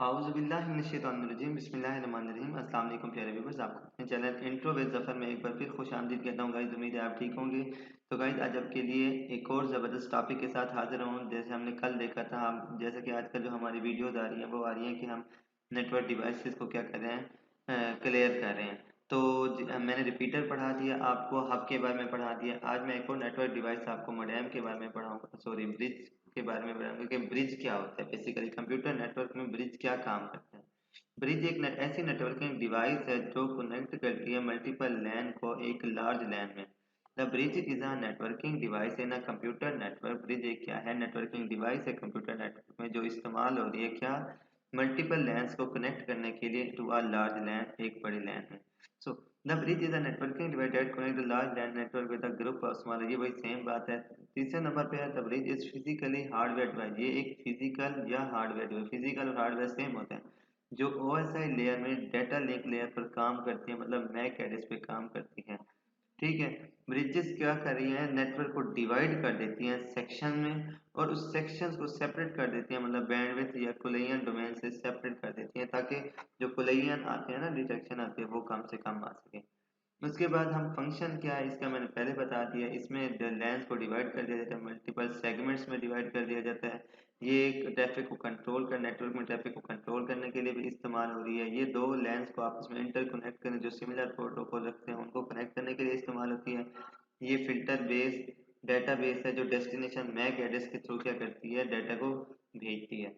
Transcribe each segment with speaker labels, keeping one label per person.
Speaker 1: हाउज़ुबिल्लाहिमिनश्शैतानिर्रजीम बिस्मिल्लाहिर्रहमानिर्रहीम। अस्सलाम वालेकुम प्यारे व्यूअर्स, आपको अपने चैनल इंट्रो विद ज़फ़र में एक बार फिर खुशामदीद कहता हूँ। गाइस उम्मीद है आप ठीक होंगे। तो गाइस आज आपके लिए एक और ज़बरदस्त टॉपिक के साथ हाज़िर हूँ। जैसे हमने कल देखा था, हम जैसे कि आजकल जो हमारी वीडियोज़ आ रही हैं वो आ रही हैं कि हम नेटवर्क डिवाइसेस को क्या कर रहे हैं, क्लियर कर रहे हैं। तो मैंने रिपीटर पढ़ा दिया आपको, हब के बारे में पढ़ा दिया। आज मैं एक और नेटवर्क डिवाइस आपको मोडेम के बारे में पढ़ाऊँगा, सॉरी ब्रिज के बारे में पढ़ाऊँगा कि ब्रिज क्या होता है। बेसिकली कंप्यूटर नेटवर्क में ब्रिज क्या काम करता है। ब्रिज एक ऐसी नेटवर्किंग डिवाइस है जो कनेक्ट करती है मल्टीपल लैन को एक लार्ज लैन में। The bridge is a networking device in a computer network. Bridge एक क्या है, नेटवर्किंग डिवाइस है कंप्यूटर नेटवर्क में जो इस्तेमाल हो रही है क्या, मल्टीपल लैन्स को कनेक्ट करने के लिए टू अ लार्ज लैन, एक बड़ी लैन है। So the bridge is a networking device that connect the large LAN network with a group of small, ये वही सेम बात है। तीसरे नंबर पे है the bridge is physically hardware device. ये एक फिजिकल या हार्डवेयर डिवाइस, फिजिकल और हार्डवेयर सेम होते हैं, जो ओएसआई लेयर में डाटा लिंक लेयर पर काम करती है, मतलब मैक एड्रेस पे काम करती है। ठीक है। ब्रिजेस क्या कर रही हैं, नेटवर्क को डिवाइड कर देती हैं सेक्शन में, और उस सेक्शंस को सेपरेट कर देती हैं, मतलब बैंडविड्थ या कुलैयन डोमेन से सेपरेट कर देती हैं, ताकि जो कुलैयन आते हैं ना, डिटेक्शन आते हैं, वो कम से कम आ सके। उसके बाद हम फंक्शन क्या है इसका मैंने पहले बता दिया। इसमें लेंस को डिवाइड कर दिया जाता है, मल्टीपल सेगमेंट्स में डिवाइड कर दिया जाता है। ये एक ट्रैफिक को कंट्रोल कर, नेटवर्क में ट्रैफिक को कंट्रोल करने के लिए भी इस्तेमाल हो रही है। ये दो लेंस को आपस में इंटरकनेक्ट करने, जो सिमिलर प्रोटोकॉल रखते हैं उनको कनेक्ट करने के लिए इस्तेमाल होती है। ये फिल्टर बेस डाटा बेस है जो डेस्टिनेशन मैक एड्रेस के थ्रू क्या करती है, डाटा को भेजती है।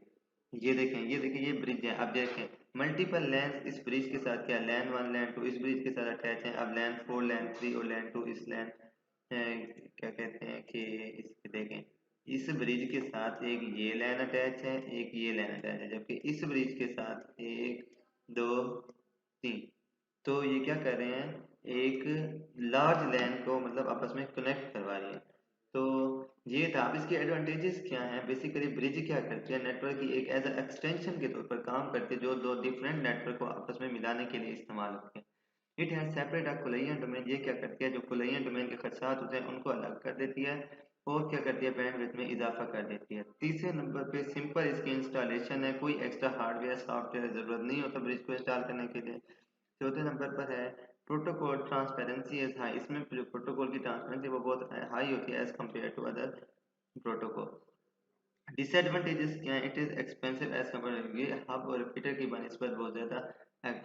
Speaker 1: ये देखें ये ब्रिज है। अब देखें मल्टीपल लैन इस ब्रिज के साथ क्या, लैन वन लैन टू इस ब्रिज के साथ अटैच है। अब लैन फोर लैन थ्री और लैन टू इस लैन क्या कहते हैं कि इस देखें इस ब्रिज के साथ एक ये लैन अटैच है, एक ये लैन अटैच है, जबकि इस ब्रिज के साथ एक दो तीन। तो ये क्या कर रहे हैं, एक लार्ज लैन को मतलब आपस में कनेक्ट करवा रही है। तो ये था। अब इसके एडवांटेजेस क्या हैं। बेसिकली ब्रिज क्या करती है, नेटवर्क की एक एज एक्सटेंशन के तौर पर काम करती है, जो दो डिफरेंट नेटवर्क को आपस में मिलाने के लिए इस्तेमाल होती है। इट हैज सेपरेट अ कुलैयन डोमेन। ये क्या करती है, जो कुलैयन डोमेन के खदशात होते हैं उनको अलग कर देती है, और क्या करती है, बैंडविड्थ में इजाफा कर देती है। तीसरे नंबर पे सिंपल इसकी इंस्टॉलेशन है, कोई एक्स्ट्रा हार्डवेयर सॉफ्टवेयर जरूरत नहीं होता ब्रिज को इंस्टॉल करने के लिए। चौथे नंबर पर है प्रोटोकॉल ट्रांसपेरेंसी इज हाई। इसमें जो प्रोटोकॉल की ट्रांसपेरेंसी वो बहुत हाई होती है as compare to other protocol. Disadvantages क्या है, it is expensive as compare, ये हब और रिपीटर की बनस्बत बहुत ज़्यादा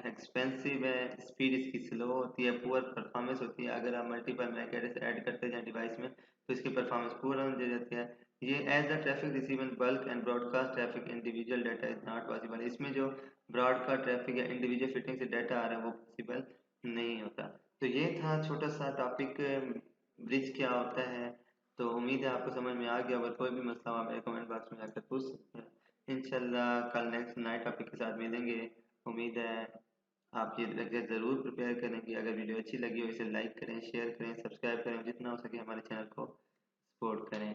Speaker 1: एक्सपेंसिव है। स्पीड इसकी स्लो होती है, पुअर परफॉर्मेंस होती है। अगर आप मल्टीपल मैक एड्रेस ऐड करते जाएं डिवाइस में तो इसकी परफॉर्मेंस पुअर हो जाती है। ये as the traffic receive in bulk and broadcast traffic individual data is not possible. इसमें जो ब्रॉडकास्ट ट्रैफिक या इंडिविजुअल फिटिंग से डाटा आ रहा है वो पॉसिबल नहीं होता। तो ये था छोटा सा टॉपिक, ब्रिज क्या होता है। तो उम्मीद है आपको समझ में आ गया। अगर कोई भी मसला हो आप मेरे कमेंट बॉक्स में आकर पूछ सकते हैं। इंशाल्लाह कल नेक्स्ट नए टॉपिक के साथ मिलेंगे। उम्मीद है आप ये लेक्चर ज़रूर प्रिपेयर करेंगे। अगर वीडियो अच्छी लगी हो इसे लाइक करें, शेयर करें, सब्सक्राइब करें, जितना हो सके हमारे चैनल को सपोर्ट करें।